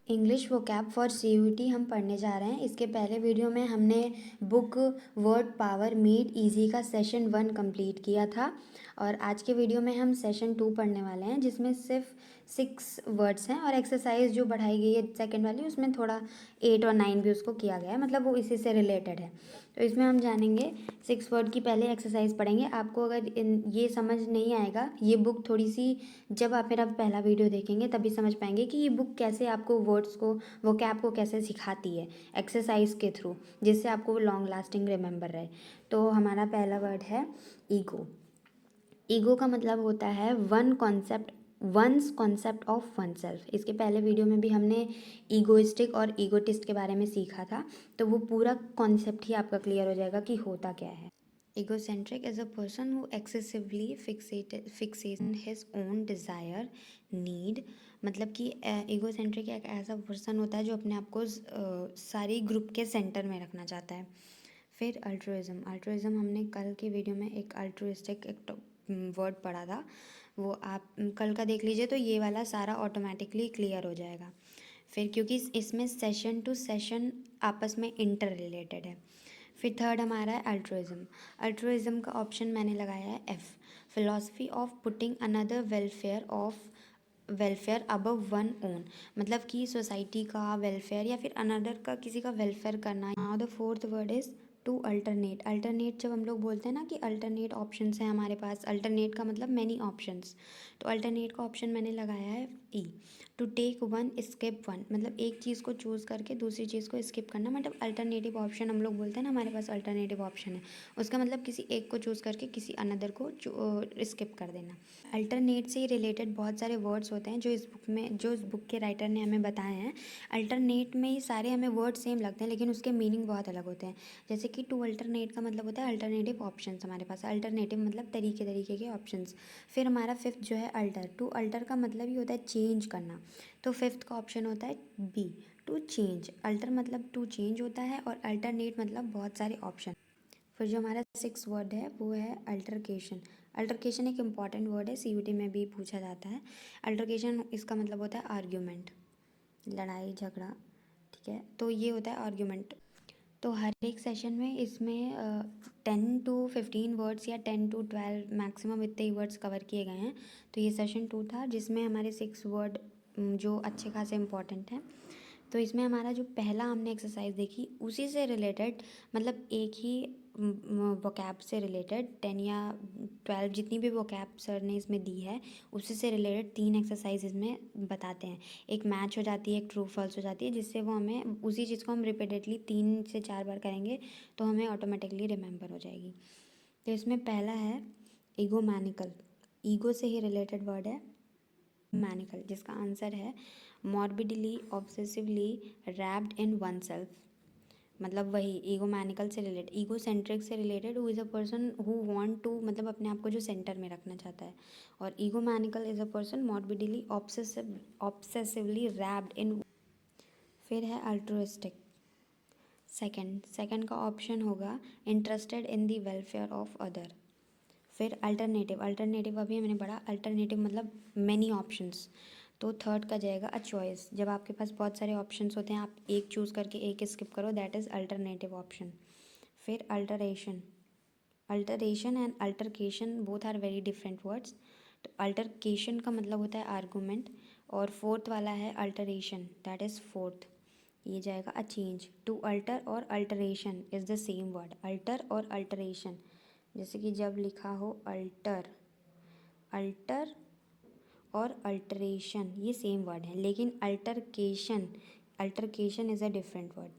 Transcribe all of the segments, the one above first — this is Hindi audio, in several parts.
इंग्लिश वोकैब फॉर सीयूईटी हम पढ़ने जा रहे हैं। इसके पहले वीडियो में हमने book word power made easy का सेशन 1 कंप्लीट किया था और आज के वीडियो में हम सेशन 2 पढ़ने वाले हैं जिसमें सिर्फ 6 वर्ड्स हैं और एक्सरसाइज जो बढ़ाई गई है सेकंड वाली उसमें थोड़ा 8 और 9 भी उसको किया गया है, मतलब वो इसी से रिलेटेड है। तो इसमें हम जानेंगे 6 वर्ड की पहले एक्सरसाइज पढ़ेंगे। आपको अगर ये समझ नहीं आएगा, ये बुक थोड़ी सी, जब आप मेरा पहला वीडियो देखेंगे तभी समझ पाएंगे कि ये बुक कैसे आपको वर्ड्स को, वोकैब को कैसे सिखाती है एक्सरसाइज के थ्रू, जिससे आपको वो लॉन्ग लास्टिंग रिमेंबर रहे। तो हमारा पहला वर्ड है ईगो। ईगो का मतलब होता है one's concept of oneself. इसके पहले वीडियो में भी हमने ईगोइस्टिक और ईगोटिस्ट के बारे में सीखा था, तो वो पूरा कॉन्सेप्ट ही आपका क्लियर हो जाएगा कि होता क्या है। Egocentric is a person who excessively fixates on his own desire, need। मतलब कि egocentric एक ऐसा पर्सन होता है जो अपने आप को सारी ग्रुप के सेंटर में रखना चाहता है। फिर अल्ट्रुइज्म हमने कल की वीडियो में एक अल्ट्रुइस्टिक एक वर्ड पढ़ा था, वो आप कल का देख लीजिए तो ये वाला सारा ऑटोमेटिकली क्लियर हो जाएगा। फिर क्योंकि इसमें सेशन टू सेशन आपस में इंटर रिलेटेड है। फिर थर्ड हमारा है अल्ट्रुइज्म। अल्ट्रुइज्म का ऑप्शन मैंने लगाया है F, philosophy of putting another welfare above one own. मतलब कि सोसाइटी का वेलफेयर या फिर अनदर का किसी का वेलफेयर करना। Now the fourth word is to alternate. Alternate जब हम लोग बोलते हैं ना कि अल्टरनेट ऑप्शंस हैं हमारे पास, अल्टरनेट का मतलब मैनी ऑप्शंस, तो अल्टरनेट का ऑप्शन मैंने लगाया है E. To take one skip one, मतलब एक चीज़ को चूज़ करके दूसरी चीज़ को स्किप करना, मतलब अल्टरनेटिव ऑप्शन हम लोग बोलते हैं ना, हमारे पास अल्टरनेटिव ऑप्शन है, उसका मतलब किसी एक को चूज़ करके किसी अनदर को स्किप कर देना। अल्टरनेट से रिलेटेड बहुत सारे वर्ड्स होते हैं जो इस बुक के राइटर ने हमें बताए हैं। अल्टरनेट में ही सारे हमें वर्ड सेम लगते हैं लेकिन उसके मीनिंग बहुत अलग होते हैं। जैसे कि टू अल्टरनेट का मतलब होता है अल्टरनेटिव ऑप्शंस, हमारे पास अल्टरनेटिव मतलब तरीके के ऑप्शंस। फिर हमारा फिफ्थ जो है अल्टर। टू अल्टर का मतलब ही होता है चेंज करना, तो फिफ्थ का ऑप्शन होता है बी, टू चेंज। अल्टर मतलब टू चेंज होता है और अल्टरनेट मतलब बहुत सारे ऑप्शन। फिर जो हमारा 6 वर्ड है वो है अल्टरकेशन। अल्टरकेशन एक इम्पॉर्टेंट वर्ड है, सीयूटी में भी पूछा जाता है। अल्टरकेशन इसका मतलब होता है आर्ग्यूमेंट, लड़ाई झगड़ा, ठीक है, तो ये होता है आर्ग्यूमेंट। तो हर एक सेशन में इसमें 10 to 15 वर्ड्स या 10 to 12 मैक्सिमम इतने ही वर्ड्स कवर किए गए हैं। तो ये सेशन 2 था जिसमें हमारे 6 वर्ड जो अच्छे खासे इंपॉर्टेंट हैं। तो इसमें हमारा जो पहला हमने एक्सरसाइज देखी उसी से रिलेटेड, मतलब एक ही वोकैब से रिलेटेड 10 या 12 जितनी भी वोकैब सर ने इसमें दी है उसी से रिलेटेड 3 एक्सरसाइज इसमें बताते हैं। एक मैच हो जाती है, एक ट्रू फॉल्स हो जाती है, जिससे वो हमें उसी चीज़ को हम रिपीटेडली 3 से 4 बार करेंगे तो हमें ऑटोमेटिकली रिमेंबर हो जाएगी। तो इसमें पहला है ईगोमैनिकल। ईगो से ही रिलेटेड वर्ड है मैनिकल, जिसका आंसर है morbidly obsessively wrapped in oneself. मतलब वही ईगोमैनिकल से रिलेटेड, ईगो सेंट्रिक से related, who is a person who want to, मतलब अपने आप को जो सेंटर में रखना चाहता है। और egomaniacal is a person morbidly obsessively wrapped in. फिर है अल्ट्रुइस्टिक। सेकंड का ऑप्शन होगा interested in the welfare of other. फिर अल्टरनेटिव अभी मैंने पढ़ा, अल्टरनेटिव मतलब मैनी ऑप्शंस, तो थर्ड का जाएगा अ चॉइस। जब आपके पास बहुत सारे ऑप्शंस होते हैं, आप एक चूज़ करके एक स्किप करो, दैट इज़ अल्टरनेटिव ऑप्शन। फिर alteration and altercation both are very different words. तो अल्टरकेशन का मतलब होता है आर्गूमेंट, और फोर्थ वाला है अल्टरेशन, दैट इज़ फोर्थ, ये जाएगा अ चेंज। टू अल्टर और alteration is the same word, alter और अल्टरेशन। जैसे कि जब लिखा हो अल्टर और अल्टरेशन ये सेम वर्ड है, लेकिन altercation is a different word,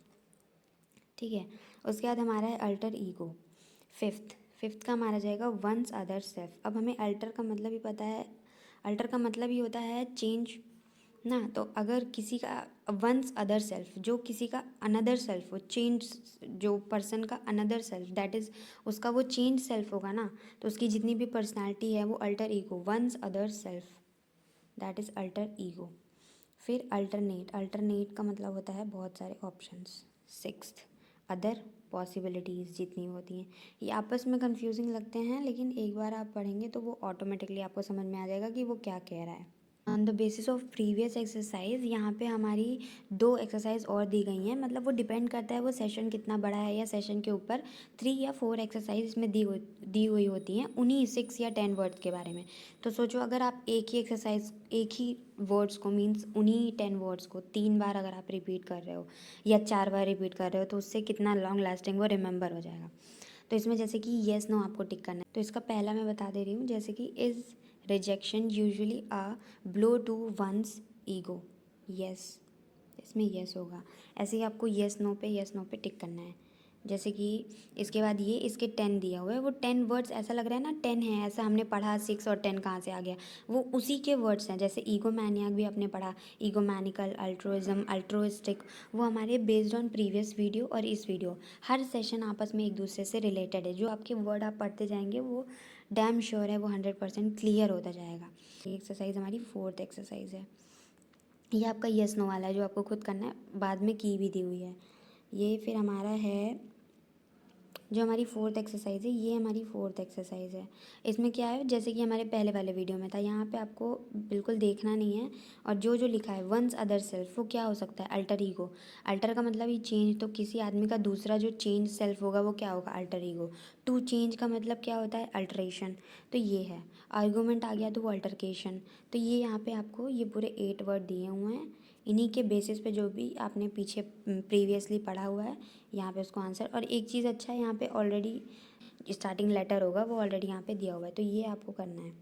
ठीक है। उसके बाद हमारा है अल्टर ईगो। फिफ्थ का हमारा जाएगा वंस अदर सेल्फ। अब हमें अल्टर का मतलब ही पता है, अल्टर का मतलब ही होता है चेंज ना, तो अगर किसी का वंस अदर सेल्फ, जो किसी का अनदर सेल्फ, वो चेंज, जो पर्सन का अनदर सेल्फ, दैट इज़ उसका वो चेंज सेल्फ होगा ना, तो उसकी जितनी भी पर्सनालिटी है वो alter ego, one's other self, that is alter ego. फिर अल्टरनेट का मतलब होता है बहुत सारे ऑप्शंस। सिक्स्थ अदर पॉसिबिलिटीज़ जितनी होती हैं, ये आपस में कंफ्यूजिंग लगते हैं लेकिन एक बार आप पढ़ेंगे तो वो ऑटोमेटिकली आपको समझ में आ जाएगा कि वो क्या कह रहा है। On the basis of previous exercise यहाँ पे हमारी 2 एक्सरसाइज और दी गई हैं, मतलब वो डिपेंड करता है वो सेशन कितना बड़ा है या सेशन के ऊपर 3 या 4 एक्सरसाइज इसमें दी हुई होती हैं उन्हीं 6 या 10 वर्ड्स के बारे में। तो सोचो अगर आप एक ही एक्सरसाइज एक ही वर्ड्स को मीन्स उन्हीं 10 वर्ड्स को 3 बार अगर आप रिपीट कर रहे हो या 4 बार रिपीट कर रहे हो तो उससे कितना लॉन्ग लास्टिंग वो रिमेंबर हो जाएगा। तो इसमें जैसे कि येस नो आपको टिक करना है, तो इसका पहला मैं बता दे रही हूँ, जैसे कि is rejection usually a blow to one's ego, yes, इसमें यस होगा। ऐसे ही आपको यस नो पे टिक करना है। जैसे कि इसके बाद ये इसके 10 दिया हुआ है, वो 10 वर्ड्स ऐसा लग रहा है ना 10 है, ऐसा हमने पढ़ा 6 और 10 कहाँ से आ गया, वो उसी के वर्ड्स हैं। जैसे ईगो मैनियाक भी आपने पढ़ा, ईगोमैनिकल, अल्ट्रोइज्म, अल्ट्रोइस्टिक, वो हमारे बेस्ड ऑन प्रीवियस वीडियो और इस वीडियो, हर सेशन आपस में एक दूसरे से रिलेटेड है। जो आपके वर्ड आप पढ़ते जाएंगे वो डैम श्योर है वो 100% क्लियर होता जाएगा। ये एक्सरसाइज हमारी 4th एक्सरसाइज है। ये आपका यस नो वाला है जो आपको खुद करना है, बाद में की भी दी हुई है। ये फिर हमारा है जो हमारी 4th एक्सरसाइज है, ये हमारी 4th एक्सरसाइज है। इसमें क्या है, जैसे कि हमारे पहले वाले वीडियो में था, यहाँ पे आपको बिल्कुल देखना नहीं है। और जो जो लिखा है वंस अदर सेल्फ, वो क्या हो सकता है, अल्टर ईगो। अल्टर का मतलब ही चेंज, तो किसी आदमी का दूसरा जो चेंज सेल्फ होगा वो क्या होगा, अल्टर ईगो। टू चेंज का मतलब क्या होता है, अल्टरेशन, तो ये है। आर्गूमेंट आ गया तो वो अल्टरकेशन। तो ये यहाँ पे आपको ये पूरे 8 वर्ड दिए हुए हैं, इन्हीं के बेसिस पे जो भी आपने पीछे प्रीवियसली पढ़ा हुआ है यहाँ पे उसको आंसर। और एक चीज़ अच्छा है यहाँ पे ऑलरेडी स्टार्टिंग लेटर होगा वो ऑलरेडी यहाँ पे दिया हुआ है, तो ये आपको करना है।